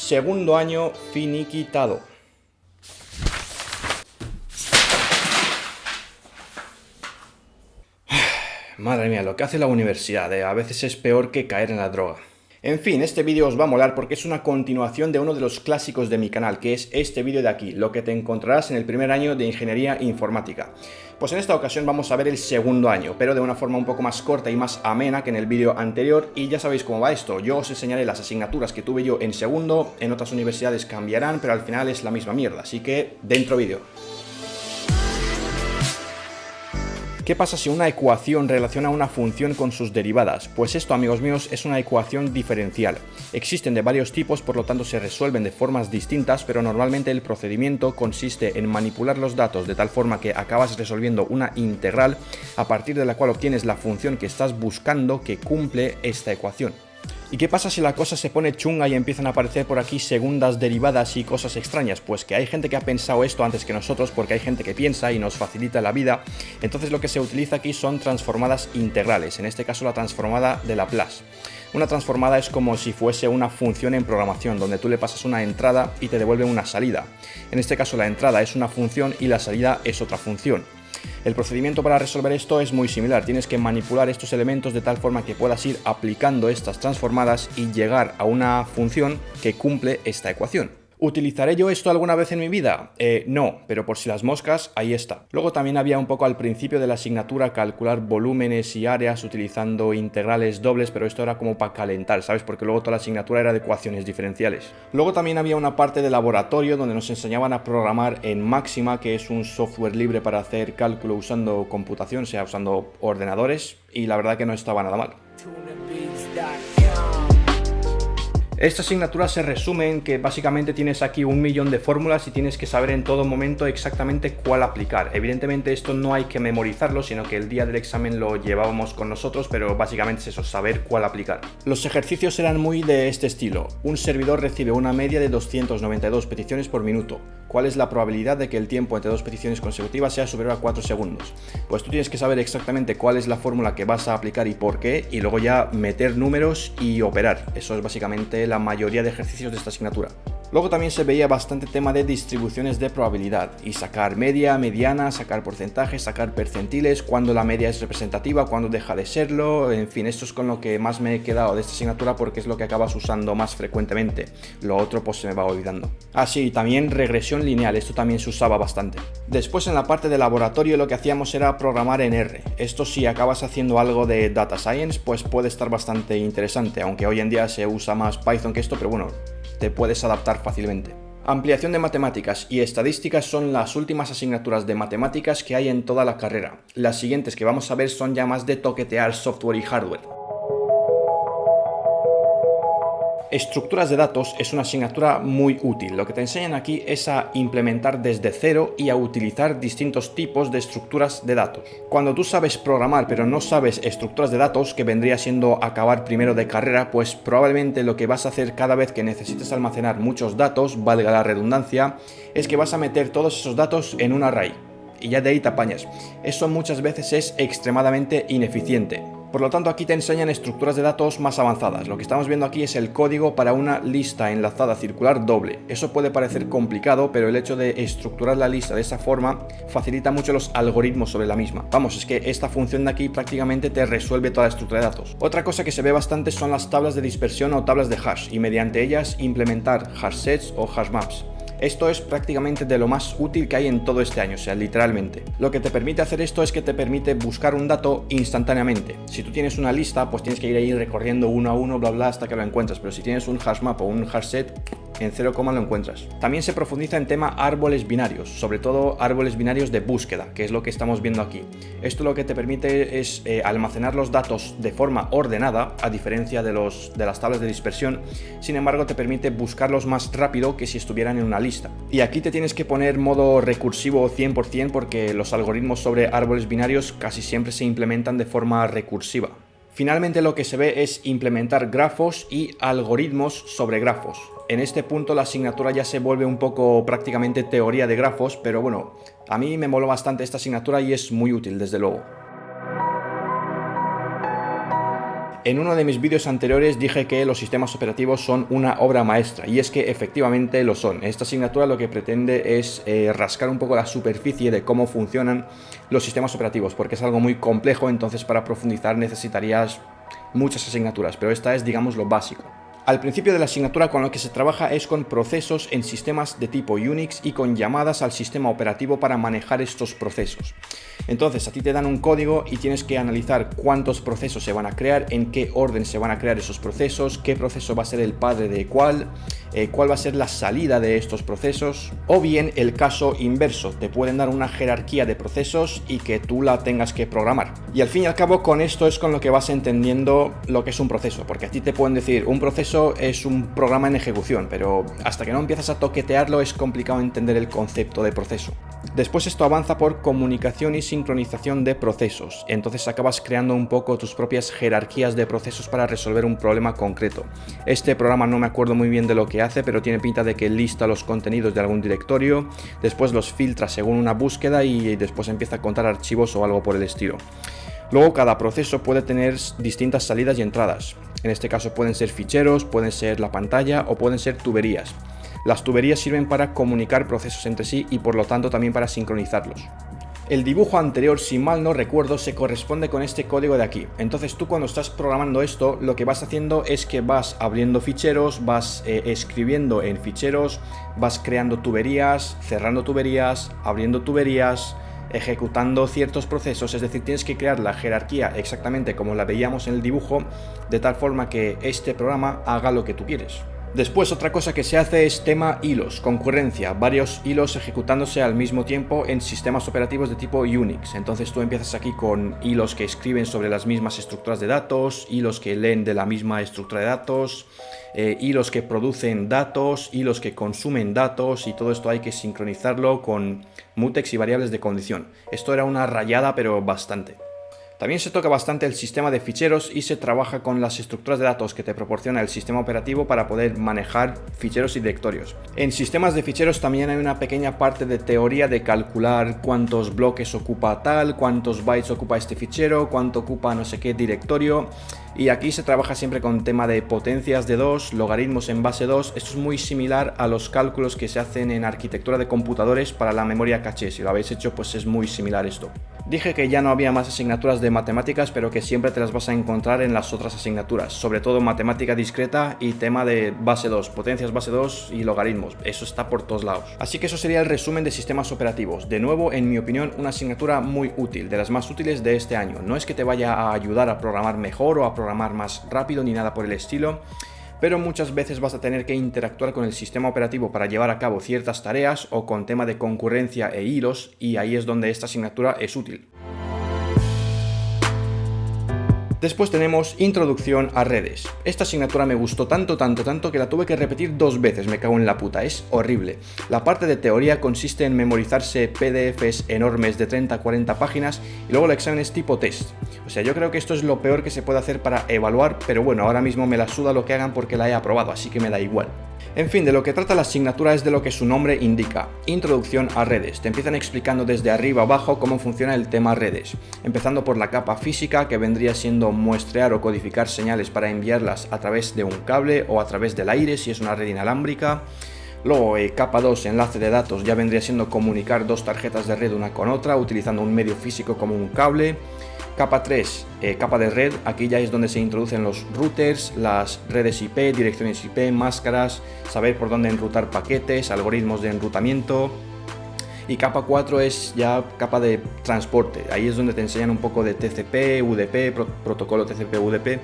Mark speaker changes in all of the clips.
Speaker 1: Segundo año finiquitado. Madre mía, lo que hace la universidad, a veces es peor que caer en la droga. En fin, este vídeo os va a molar porque es una continuación de uno de los clásicos de mi canal, que es este vídeo de aquí, lo que te encontrarás en el primer año de Ingeniería Informática. Pues en esta ocasión vamos a ver el segundo año, pero de una forma un poco más corta y más amena que en el vídeo anterior, y ya sabéis cómo va esto. Yo os enseñaré las asignaturas que tuve yo en segundo, en otras universidades cambiarán, pero al final es la misma mierda, así que dentro vídeo. ¿Qué pasa si una ecuación relaciona una función con sus derivadas? Pues esto, amigos míos, es una ecuación diferencial. Existen de varios tipos, por lo tanto se resuelven de formas distintas, pero normalmente el procedimiento consiste en manipular los datos de tal forma que acabas resolviendo una integral a partir de la cual obtienes la función que estás buscando que cumple esta ecuación. ¿Y qué pasa si la cosa se pone chunga y empiezan a aparecer por aquí segundas derivadas y cosas extrañas? Pues que hay gente que ha pensado esto antes que nosotros, porque hay gente que piensa y nos facilita la vida. Entonces lo que se utiliza aquí son transformadas integrales, en este caso la transformada de Laplace. Una transformada es como si fuese una función en programación, donde tú le pasas una entrada y te devuelve una salida. En este caso la entrada es una función y la salida es otra función. El procedimiento para resolver esto es muy similar, tienes que manipular estos elementos de tal forma que puedas ir aplicando estas transformadas y llegar a una función que cumple esta ecuación. ¿Utilizaré yo esto alguna vez en mi vida? No, pero por si las moscas, ahí está. Luego también había un poco al principio de la asignatura calcular volúmenes y áreas utilizando integrales dobles, pero esto era como para calentar, ¿sabes? Porque luego toda la asignatura era de ecuaciones diferenciales. Luego también había una parte de laboratorio donde nos enseñaban a programar en Máxima, que es un software libre para hacer cálculo usando computación, o sea, usando ordenadores, y la verdad que no estaba nada mal. Esta asignatura se resume en que básicamente tienes aquí 1.000.000 de fórmulas y tienes que saber en todo momento exactamente cuál aplicar. Evidentemente esto no hay que memorizarlo, sino que el día del examen lo llevábamos con nosotros, pero básicamente es eso, saber cuál aplicar. Los ejercicios eran muy de este estilo. Un servidor recibe una media de 292 peticiones por minuto. ¿Cuál es la probabilidad de que el tiempo entre dos peticiones consecutivas sea superior a 4 segundos? Pues tú tienes que saber exactamente cuál es la fórmula que vas a aplicar y por qué, y luego ya meter números y operar. Eso es básicamente la mayoría de ejercicios de esta asignatura. Luego también se veía bastante tema de distribuciones de probabilidad y sacar media, mediana, sacar porcentajes, sacar percentiles, cuando la media es representativa, cuando deja de serlo, en fin, esto es con lo que más me he quedado de esta asignatura porque es lo que acabas usando más frecuentemente. Lo otro pues se me va olvidando. Ah sí, también regresión lineal, esto también se usaba bastante. Después en la parte de laboratorio lo que hacíamos era programar en R. Esto si acabas haciendo algo de Data Science pues puede estar bastante interesante, aunque hoy en día se usa más Python que esto, pero bueno, te puedes adaptar fácilmente. Ampliación de matemáticas y estadísticas son las últimas asignaturas de matemáticas que hay en toda la carrera. Las siguientes que vamos a ver son ya más de toquetear software y hardware. Estructuras de datos es una asignatura muy útil. Lo que te enseñan aquí es a implementar desde cero y a utilizar distintos tipos de estructuras de datos. Cuando tú sabes programar pero no sabes estructuras de datos, que vendría siendo acabar primero de carrera, pues probablemente lo que vas a hacer cada vez que necesites almacenar muchos datos, valga la redundancia, es que vas a meter todos esos datos en un array. Y ya de ahí te apañas. Eso muchas veces es extremadamente ineficiente. Por lo tanto, aquí te enseñan estructuras de datos más avanzadas. Lo que estamos viendo aquí es el código para una lista enlazada circular doble. Eso puede parecer complicado, pero el hecho de estructurar la lista de esa forma facilita mucho los algoritmos sobre la misma. Vamos, es que esta función de aquí prácticamente te resuelve toda la estructura de datos. Otra cosa que se ve bastante son las tablas de dispersión o tablas de hash, y mediante ellas implementar hash sets o hash maps. Esto es prácticamente de lo más útil que hay en todo este año, o sea, literalmente. Lo que te permite hacer esto es que te permite buscar un dato instantáneamente. Si tú tienes una lista, pues tienes que ir ahí recorriendo uno a uno, bla bla, hasta que lo encuentras. Pero si tienes un hashmap o un hashset, en 0, lo encuentras. También se profundiza en tema árboles binarios, sobre todo árboles binarios de búsqueda, que es lo que estamos viendo aquí. Esto lo que te permite es almacenar los datos de forma ordenada, a diferencia de las tablas de dispersión. Sin embargo, te permite buscarlos más rápido que si estuvieran en una lista. Y aquí te tienes que poner modo recursivo 100% porque los algoritmos sobre árboles binarios casi siempre se implementan de forma recursiva. Finalmente lo que se ve es implementar grafos y algoritmos sobre grafos. En este punto la asignatura ya se vuelve un poco prácticamente teoría de grafos, pero bueno, a mí me moló bastante esta asignatura y es muy útil desde luego. En uno de mis vídeos anteriores dije que los sistemas operativos son una obra maestra, y es que efectivamente lo son. Esta asignatura lo que pretende es rascar un poco la superficie de cómo funcionan los sistemas operativos, porque es algo muy complejo, entonces para profundizar necesitarías muchas asignaturas, pero esta es, digamos, lo básico. Al principio de la asignatura con lo que se trabaja es con procesos en sistemas de tipo Unix y con llamadas al sistema operativo para manejar estos procesos. Entonces a ti te dan un código y tienes que analizar cuántos procesos se van a crear, en qué orden se van a crear esos procesos, qué proceso va a ser el padre de cuál va a ser la salida de estos procesos, o bien el caso inverso, te pueden dar una jerarquía de procesos y que tú la tengas que programar. Y al fin y al cabo con esto es con lo que vas entendiendo lo que es un proceso, porque a ti te pueden decir un proceso es un programa en ejecución, pero hasta que no empiezas a toquetearlo es complicado entender el concepto de proceso. Después esto avanza por comunicación y sincronización de procesos, entonces acabas creando un poco tus propias jerarquías de procesos para resolver un problema concreto. Este programa no me acuerdo muy bien de lo que hace, pero tiene pinta de que lista los contenidos de algún directorio, después los filtra según una búsqueda y después empieza a contar archivos o algo por el estilo. Luego cada proceso puede tener distintas salidas y entradas. En este caso pueden ser ficheros, pueden ser la pantalla o pueden ser tuberías. Las tuberías sirven para comunicar procesos entre sí y por lo tanto también para sincronizarlos. El dibujo anterior, si mal no recuerdo, se corresponde con este código de aquí. Entonces tú cuando estás programando esto, lo que vas haciendo es que vas abriendo ficheros, vas escribiendo en ficheros, vas creando tuberías, cerrando tuberías, abriendo tuberías, ejecutando ciertos procesos, es decir, tienes que crear la jerarquía exactamente como la veíamos en el dibujo, de tal forma que este programa haga lo que tú quieres. Después otra cosa que se hace es tema hilos, concurrencia, varios hilos ejecutándose al mismo tiempo en sistemas operativos de tipo Unix. Entonces tú empiezas aquí con hilos que escriben sobre las mismas estructuras de datos, hilos que leen de la misma estructura de datos, hilos que producen datos, hilos que consumen datos, y todo esto hay que sincronizarlo con mutex y variables de condición. Esto era una rayada, pero bastante. También se toca bastante el sistema de ficheros y se trabaja con las estructuras de datos que te proporciona el sistema operativo para poder manejar ficheros y directorios. En sistemas de ficheros también hay una pequeña parte de teoría de calcular cuántos bloques ocupa tal, cuántos bytes ocupa este fichero, cuánto ocupa no sé qué directorio. Y aquí se trabaja siempre con tema de potencias de 2, logaritmos en base 2. Esto es muy similar a los cálculos que se hacen en arquitectura de computadores para la memoria caché. Si lo habéis hecho, pues es muy similar esto. Dije que ya no había más asignaturas de matemáticas, pero que siempre te las vas a encontrar en las otras asignaturas, sobre todo matemática discreta y tema de base 2, potencias base 2 y logaritmos. Eso está por todos lados. Así que eso sería el resumen de sistemas operativos. De nuevo, en mi opinión, una asignatura muy útil, de las más útiles de este año. No es que te vaya a ayudar a programar mejor o a programar más rápido ni nada por el estilo, pero muchas veces vas a tener que interactuar con el sistema operativo para llevar a cabo ciertas tareas o con tema de concurrencia e hilos, y ahí es donde esta asignatura es útil. Después tenemos Introducción a redes. Esta asignatura me gustó tanto que la tuve que repetir 2 veces, me cago en la puta, es horrible. La parte de teoría consiste en memorizarse PDFs enormes de 30-40 páginas y luego el examen es tipo test. O sea, yo creo que esto es lo peor que se puede hacer para evaluar, pero bueno, ahora mismo me la suda lo que hagan porque la he aprobado, así que me da igual. En fin, de lo que trata la asignatura es de lo que su nombre indica, Introducción a redes. Te empiezan explicando desde arriba abajo cómo funciona el tema redes, empezando por la capa física, que vendría siendo muestrear o codificar señales para enviarlas a través de un cable o a través del aire si es una red inalámbrica. Luego, capa 2, enlace de datos, ya vendría siendo comunicar 2 tarjetas de red una con otra utilizando un medio físico como un cable. Capa 3, capa de red, aquí ya es donde se introducen los routers, las redes IP, direcciones IP, máscaras, saber por dónde enrutar paquetes, algoritmos de enrutamiento. Y capa 4 es ya capa de transporte, ahí es donde te enseñan un poco de TCP, UDP, protocolo TCP, UDP.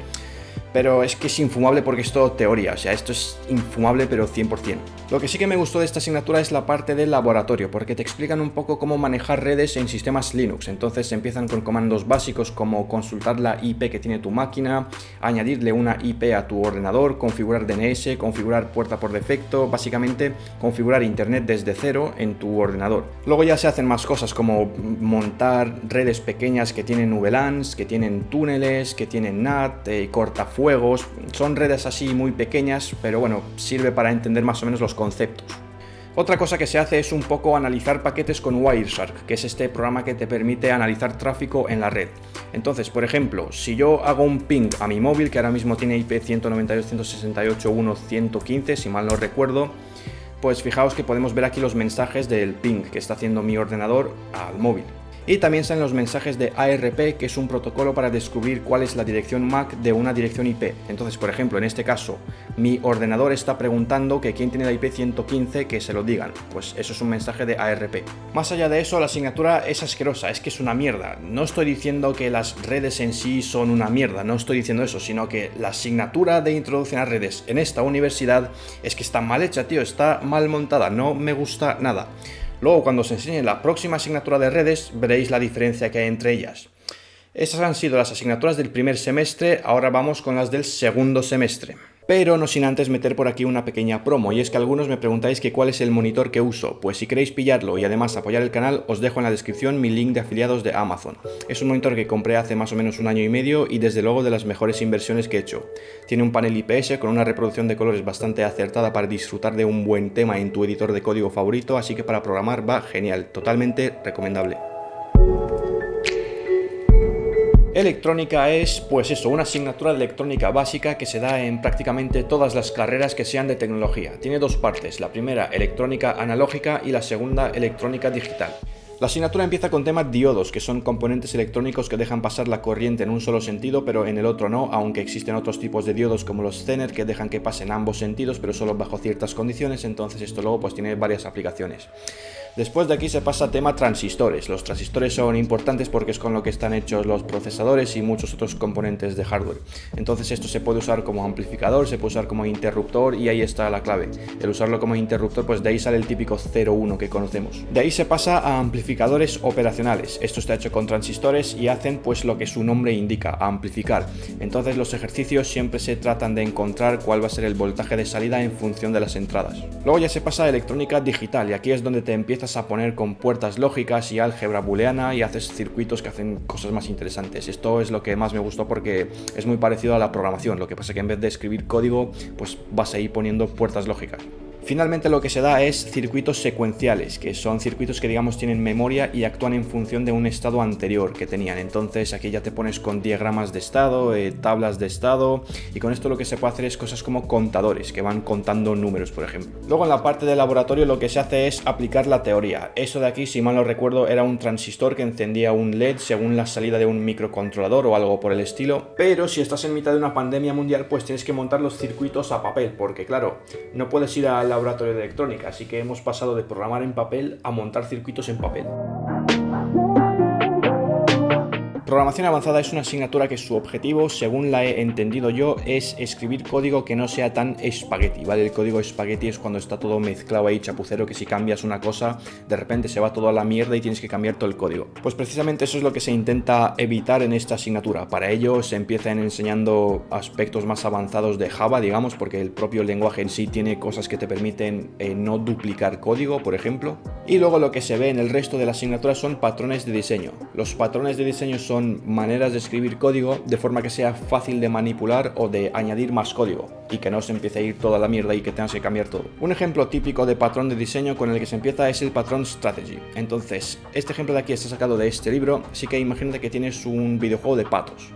Speaker 1: Pero es que es infumable porque es todo teoría, o sea, esto es infumable pero 100%. Lo que sí que me gustó de esta asignatura es la parte del laboratorio, porque te explican un poco cómo manejar redes en sistemas Linux. Entonces empiezan con comandos básicos como consultar la IP que tiene tu máquina, añadirle una IP a tu ordenador, configurar DNS, configurar puerta por defecto, básicamente configurar internet desde cero en tu ordenador. Luego ya se hacen más cosas como montar redes pequeñas que tienen VLANs, que tienen túneles, que tienen NAT, cortafuegos. Son redes así muy pequeñas, pero bueno, sirve para entender más o menos los conceptos. Otra cosa que se hace es un poco analizar paquetes con Wireshark, que es este programa que te permite analizar tráfico en la red. Entonces, por ejemplo, si yo hago un ping a mi móvil, que ahora mismo tiene IP 192.168.1.115, si mal no recuerdo, pues fijaos que podemos ver aquí los mensajes del ping que está haciendo mi ordenador al móvil. Y también salen los mensajes de ARP, que es un protocolo para descubrir cuál es la dirección MAC de una dirección IP. Entonces, por ejemplo, en este caso, mi ordenador está preguntando que quién tiene la IP 115, que se lo digan. Pues eso es un mensaje de ARP. Más allá de eso, la asignatura es asquerosa, es que es una mierda. No estoy diciendo que las redes en sí son una mierda, no estoy diciendo eso, sino que la asignatura de introducción a redes en esta universidad es que está mal hecha, tío, está mal montada, no me gusta nada. Luego, cuando os enseñe la próxima asignatura de redes, veréis la diferencia que hay entre ellas. Esas han sido las asignaturas del primer semestre, ahora vamos con las del segundo semestre. Pero no sin antes meter por aquí una pequeña promo, y es que algunos me preguntáis que cuál es el monitor que uso. Pues si queréis pillarlo y además apoyar el canal, os dejo en la descripción mi link de afiliados de Amazon. Es un monitor que compré hace más o menos 1 año y medio y desde luego de las mejores inversiones que he hecho. Tiene un panel IPS con una reproducción de colores bastante acertada para disfrutar de un buen tema en tu editor de código favorito, así que para programar va genial, totalmente recomendable. Electrónica es, pues eso, una asignatura de electrónica básica que se da en prácticamente todas las carreras que sean de tecnología. Tiene dos partes, la primera electrónica analógica y la segunda electrónica digital. La asignatura empieza con temas diodos, que son componentes electrónicos que dejan pasar la corriente en un solo sentido, pero en el otro no, aunque existen otros tipos de diodos como los Zener que dejan que pasen ambos sentidos, pero solo bajo ciertas condiciones, entonces esto luego pues tiene varias aplicaciones. Después de aquí se pasa a tema transistores. Los transistores son importantes porque es con lo que están hechos los procesadores y muchos otros componentes de hardware. Entonces esto se puede usar como amplificador, se puede usar como interruptor y ahí está la clave. El usarlo como interruptor, pues de ahí sale el típico 0,1 que conocemos. De ahí se pasa a amplificadores operacionales. Esto está hecho con transistores y hacen pues lo que su nombre indica, amplificar. Entonces los ejercicios siempre se tratan de encontrar cuál va a ser el voltaje de salida en función de las entradas. Luego ya se pasa a electrónica digital y aquí es donde te empiezas a poner con puertas lógicas y álgebra booleana y haces circuitos que hacen cosas más interesantes. Esto es lo que más me gustó porque es muy parecido a la programación, lo que pasa que en vez de escribir código, pues vas a ir poniendo puertas lógicas. Finalmente lo que se da es circuitos secuenciales, que son circuitos que digamos tienen memoria y actúan en función de un estado anterior que tenían. Entonces aquí ya te pones con diagramas de estado, tablas de estado, y con esto lo que se puede hacer es cosas como contadores, que van contando números, por ejemplo. Luego en la parte de laboratorio lo que se hace es aplicar la teoría. Eso de aquí, si mal no recuerdo, era un transistor que encendía un LED según la salida de un microcontrolador o algo por el estilo. Pero si estás en mitad de una pandemia mundial, pues tienes que montar los circuitos a papel, porque claro, no puedes ir al laboratorio de electrónica, así que hemos pasado de programar en papel a montar circuitos en papel. Programación avanzada es una asignatura que su objetivo, según la he entendido yo, es escribir código que no sea tan espagueti, ¿vale? El código espagueti es cuando está todo mezclado ahí, chapucero, que si cambias una cosa, de repente se va todo a la mierda y tienes que cambiar todo el código. Pues precisamente eso es lo que se intenta evitar en esta asignatura. Para ello se empiezan enseñando aspectos más avanzados de Java, digamos, porque el propio lenguaje en sí tiene cosas que te permiten no duplicar código, por ejemplo. Y luego lo que se ve en el resto de la asignatura son patrones de diseño. Los patrones de diseño son maneras de escribir código de forma que sea fácil de manipular o de añadir más código y que no se empiece a ir toda la mierda y que tengas que cambiar todo. Un ejemplo típico de patrón de diseño con el que se empieza es el patrón strategy. Entonces, este ejemplo de aquí está sacado de este libro, así que imagínate que tienes un videojuego de patos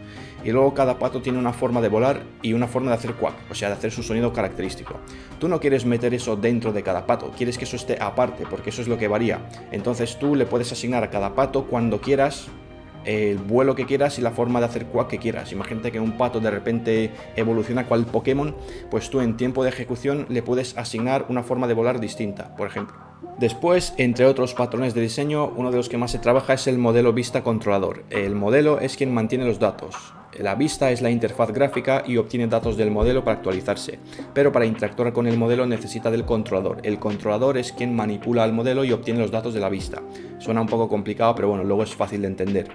Speaker 1: y luego cada pato tiene una forma de volar y una forma de hacer quack, o sea, de hacer su sonido característico. Tú no quieres meter eso dentro de cada pato, quieres que eso esté aparte, porque eso es lo que varía. Entonces tú le puedes asignar a cada pato cuando quieras el vuelo que quieras y la forma de hacer quack que quieras. Imagínate que un pato de repente evoluciona cual Pokémon, pues tú en tiempo de ejecución le puedes asignar una forma de volar distinta, por ejemplo. Después, entre otros patrones de diseño, uno de los que más se trabaja es el modelo vista controlador. El modelo es quien mantiene los datos. La vista es la interfaz gráfica y obtiene datos del modelo para actualizarse, pero para interactuar con el modelo necesita del controlador. El controlador es quien manipula al modelo y obtiene los datos de la vista. Suena un poco complicado, pero bueno, luego es fácil de entender.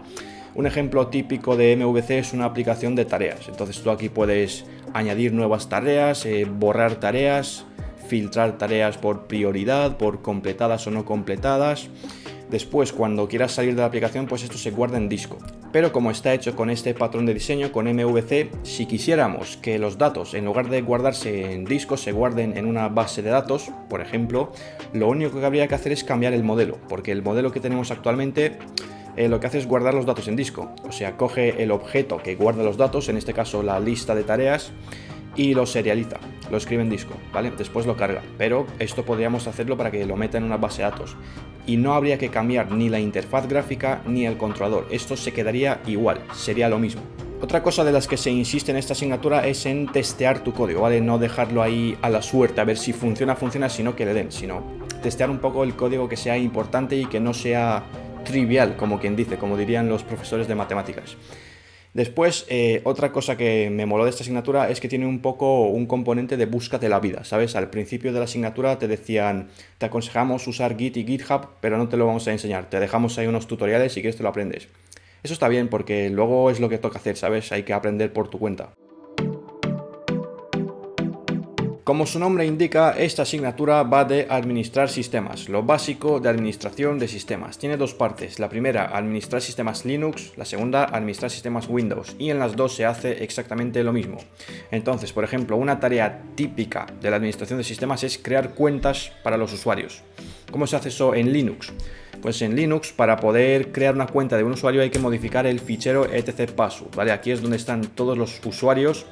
Speaker 1: Un ejemplo típico de MVC es una aplicación de tareas. Entonces tú aquí puedes añadir nuevas tareas, borrar tareas, filtrar tareas por prioridad, por completadas o no completadas. Después, cuando quieras salir de la aplicación, pues esto se guarda en disco. Pero como está hecho con este patrón de diseño, con MVC, si quisiéramos que los datos, en lugar de guardarse en disco, se guarden en una base de datos, por ejemplo, lo único que habría que hacer es cambiar el modelo, porque el modelo que tenemos actualmente lo que hace es guardar los datos en disco. O sea, coge el objeto que guarda los datos, en este caso la lista de tareas, y lo serializa, lo escribe en disco, ¿vale? Después lo carga, pero esto podríamos hacerlo para que lo meta en una base de datos. Y no habría que cambiar ni la interfaz gráfica ni el controlador, esto se quedaría igual, sería lo mismo. Otra cosa de las que se insiste en esta asignatura es en testear tu código, ¿vale? No dejarlo ahí a la suerte, a ver si funciona, sino que le den, sino testear un poco el código que sea importante y que no sea trivial, como quien dice, como dirían los profesores de matemáticas. Después, otra cosa que me moló de esta asignatura es que tiene un poco un componente de búscate la vida, ¿sabes? Al principio de la asignatura te decían, te aconsejamos usar Git y GitHub, pero no te lo vamos a enseñar, te dejamos ahí unos tutoriales y si quieres te lo aprendes. Eso está bien porque luego es lo que toca hacer, ¿sabes? Hay que aprender por tu cuenta. Como su nombre indica, esta asignatura va de administrar sistemas, lo básico de administración de sistemas. Tiene dos partes, la primera, administrar sistemas Linux, la segunda, administrar sistemas Windows, y en las dos se hace exactamente lo mismo. Entonces, por ejemplo, una tarea típica de la administración de sistemas es crear cuentas para los usuarios. ¿Cómo se hace eso en Linux? Pues en Linux, para poder crear una cuenta de un usuario hay que modificar el fichero etc_password, ¿vale? Aquí es donde están todos los usuarios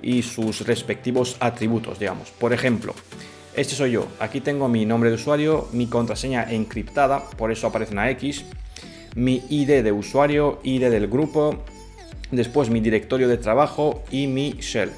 Speaker 1: y sus respectivos atributos, digamos. Por ejemplo, este soy yo. Aquí tengo mi nombre de usuario, mi contraseña encriptada, por eso aparece una X, mi ID de usuario, ID del grupo, después mi directorio de trabajo y mi shell.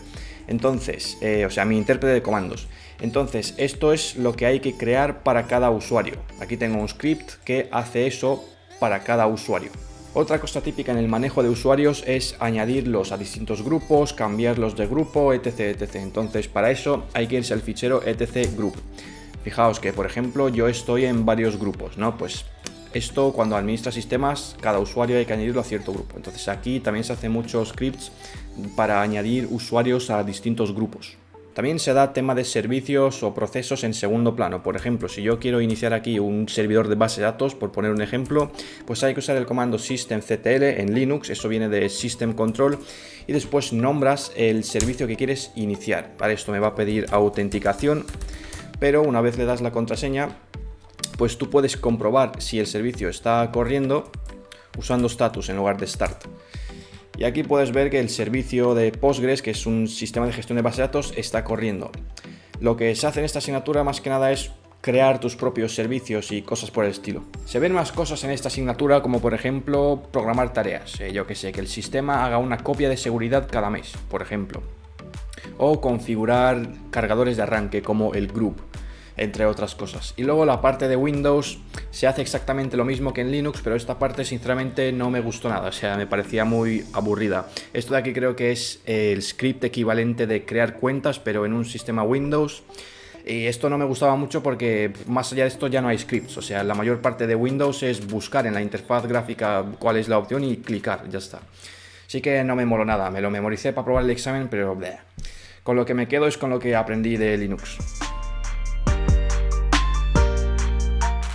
Speaker 1: Entonces, o sea, mi intérprete de comandos. Entonces, esto es lo que hay que crear para cada usuario. Aquí tengo un script que hace eso para cada usuario. Otra cosa típica en el manejo de usuarios es añadirlos a distintos grupos, cambiarlos de grupo, etc, etc. Entonces, para eso hay que irse al fichero etc_group. Fijaos que, por ejemplo, yo estoy en varios grupos, ¿no? Pues esto, cuando administra sistemas, cada usuario hay que añadirlo a cierto grupo. Entonces, aquí también se hacen muchos scripts para añadir usuarios a distintos grupos. También se da tema de servicios o procesos en segundo plano. Por ejemplo, si yo quiero iniciar aquí un servidor de base de datos, por poner un ejemplo, pues hay que usar el comando systemctl en Linux, eso viene de system control, y después nombras el servicio que quieres iniciar. Para esto me va a pedir autenticación, pero una vez le das la contraseña, pues tú puedes comprobar si el servicio está corriendo usando status en lugar de start. Y aquí puedes ver que el servicio de Postgres, que es un sistema de gestión de base de datos, está corriendo. Lo que se hace en esta asignatura más que nada es crear tus propios servicios y cosas por el estilo. Se ven más cosas en esta asignatura como por ejemplo programar tareas. Yo que sé, que el sistema haga una copia de seguridad cada mes, por ejemplo. O configurar cargadores de arranque como el group, entre otras cosas. Y luego la parte de Windows se hace exactamente lo mismo que en Linux, pero esta parte sinceramente no me gustó nada, o sea, me parecía muy aburrida. Esto de aquí creo que es el script equivalente de crear cuentas, pero en un sistema Windows. Y esto no me gustaba mucho porque más allá de esto ya no hay scripts, o sea, la mayor parte de Windows es buscar en la interfaz gráfica cuál es la opción y clicar, ya está. Así que no me moló nada, me lo memoricé para probar el examen, pero bleh. Con lo que me quedo es con lo que aprendí de Linux.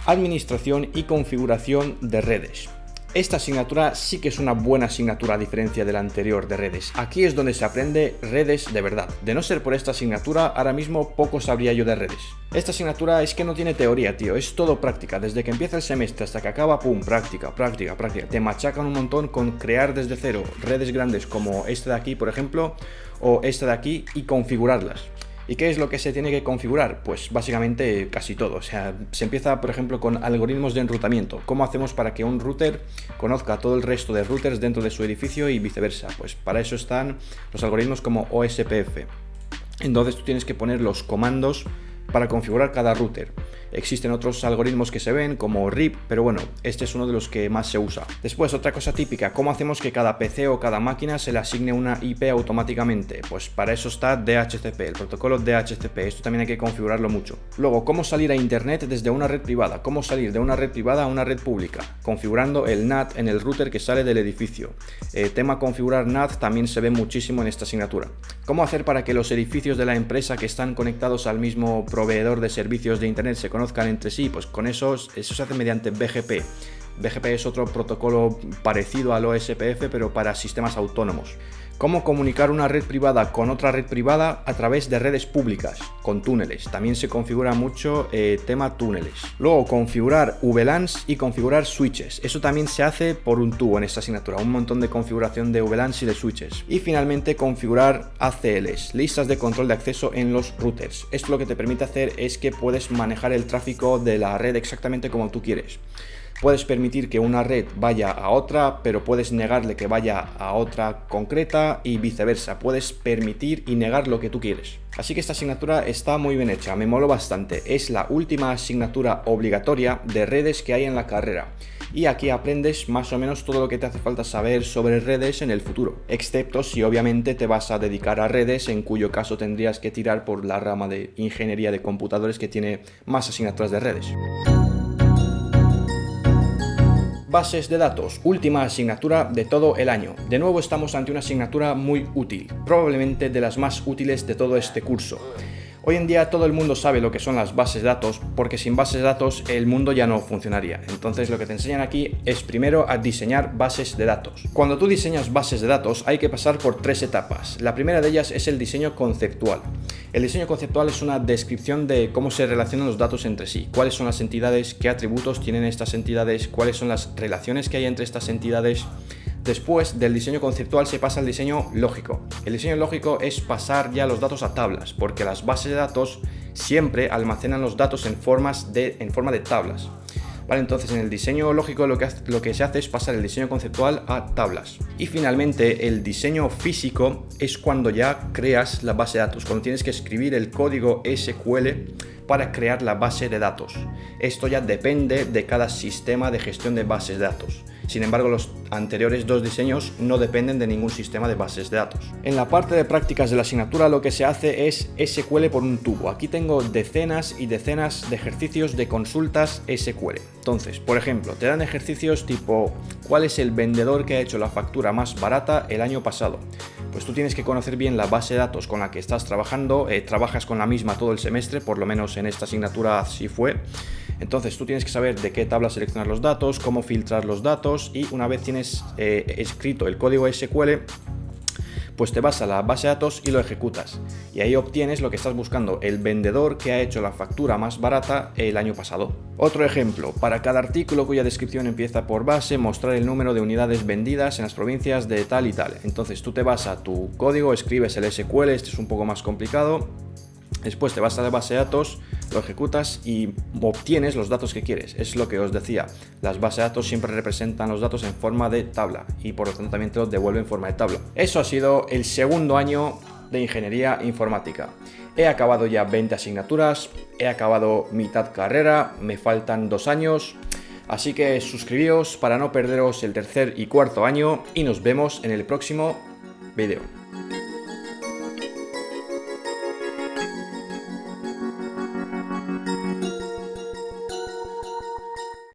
Speaker 1: Administración y configuración de redes. Esta asignatura sí que es una buena asignatura a diferencia de la anterior de redes. Aquí es donde se aprende redes de verdad. De no ser por esta asignatura, ahora mismo poco sabría yo de redes. Esta asignatura es que no tiene teoría, tío, es todo práctica. Desde que empieza el semestre hasta que acaba, pum, práctica, práctica, práctica. Te machacan un montón con crear desde cero redes grandes como esta de aquí, por ejemplo, o esta de aquí y configurarlas. ¿Y qué es lo que se tiene que configurar? Pues básicamente casi todo. O sea, se empieza, por ejemplo, con algoritmos de enrutamiento. ¿Cómo hacemos para que un router conozca todo el resto de routers dentro de su edificio y viceversa? Pues para eso están los algoritmos como OSPF. Entonces tú tienes que poner los comandos para configurar cada router. Existen otros algoritmos que se ven como RIP, pero bueno, este es uno de los que más se usa. Después, otra cosa típica, ¿cómo hacemos que cada PC o cada máquina se le asigne una IP automáticamente? Pues para eso está DHCP, el protocolo DHCP, esto también hay que configurarlo mucho. Luego, ¿cómo salir a internet desde una red privada? ¿Cómo salir de una red privada a una red pública? Configurando el NAT en el router que sale del edificio. Tema configurar NAT también se ve muchísimo en esta asignatura. ¿Cómo hacer para que los edificios de la empresa que están conectados al mismo proveedor de servicios de internet se conozcan conozcan entre sí, pues con eso se hace mediante BGP. BGP es otro protocolo parecido al OSPF, pero para sistemas autónomos. Cómo comunicar una red privada con otra red privada a través de redes públicas, con túneles. También se configura mucho tema túneles. Luego, configurar VLANs y configurar switches. Eso también se hace por un tubo en esta asignatura. Un montón de configuración de VLANs y de switches. Y finalmente, configurar ACLs, listas de control de acceso en los routers. Esto lo que te permite hacer es que puedes manejar el tráfico de la red exactamente como tú quieres. Puedes permitir que una red vaya a otra, pero puedes negarle que vaya a otra concreta y viceversa. Puedes permitir y negar lo que tú quieres. Así que esta asignatura está muy bien hecha, me moló bastante. Es la última asignatura obligatoria de redes que hay en la carrera. Y aquí aprendes más o menos todo lo que te hace falta saber sobre redes en el futuro. Excepto si obviamente te vas a dedicar a redes, en cuyo caso tendrías que tirar por la rama de ingeniería de computadores que tiene más asignaturas de redes. Bases de datos, última asignatura de todo el año. De nuevo estamos ante una asignatura muy útil, probablemente de las más útiles de todo este curso. Hoy en día todo el mundo sabe lo que son las bases de datos, porque sin bases de datos el mundo ya no funcionaría. Entonces lo que te enseñan aquí es primero a diseñar bases de datos. Cuando tú diseñas bases de datos hay que pasar por 3 etapas. La primera de ellas es el diseño conceptual. El diseño conceptual es una descripción de cómo se relacionan los datos entre sí, cuáles son las entidades, qué atributos tienen estas entidades, cuáles son las relaciones que hay entre estas entidades. Después del diseño conceptual se pasa al diseño lógico. El diseño lógico es pasar ya los datos a tablas, porque las bases de datos siempre almacenan los datos en forma de tablas. Vale, entonces en el diseño lógico lo que se hace es pasar el diseño conceptual a tablas. Y finalmente el diseño físico es cuando ya creas la base de datos, cuando tienes que escribir el código SQL para crear la base de datos. Esto ya depende de cada sistema de gestión de bases de datos. Sin embargo, los anteriores 2 diseños no dependen de ningún sistema de bases de datos. En la parte de prácticas de la asignatura lo que se hace es SQL por un tubo. Aquí tengo decenas y decenas de ejercicios de consultas SQL. Entonces, por ejemplo, te dan ejercicios tipo ¿cuál es el vendedor que ha hecho la factura más barata el año pasado? Pues tú tienes que conocer bien la base de datos con la que estás trabajando, trabajas con la misma todo el semestre, por lo menos en esta asignatura así fue. Entonces tú tienes que saber de qué tabla seleccionar los datos, cómo filtrar los datos y una vez tienes escrito el código SQL, pues te vas a la base de datos y lo ejecutas. Y ahí obtienes lo que estás buscando, el vendedor que ha hecho la factura más barata el año pasado. Otro ejemplo, para cada artículo cuya descripción empieza por base, mostrar el número de unidades vendidas en las provincias de tal y tal. Entonces tú te vas a tu código, escribes el SQL, este es un poco más complicado. Después te vas a la base de datos, lo ejecutas y obtienes los datos que quieres. Es lo que os decía, las bases de datos siempre representan los datos en forma de tabla y por lo tanto también te los devuelve en forma de tabla. Eso ha sido el segundo año de Ingeniería Informática. He acabado ya 20 asignaturas, he acabado mitad carrera, me faltan 2 años, así que suscribíos para no perderos el tercer y cuarto año y nos vemos en el próximo vídeo.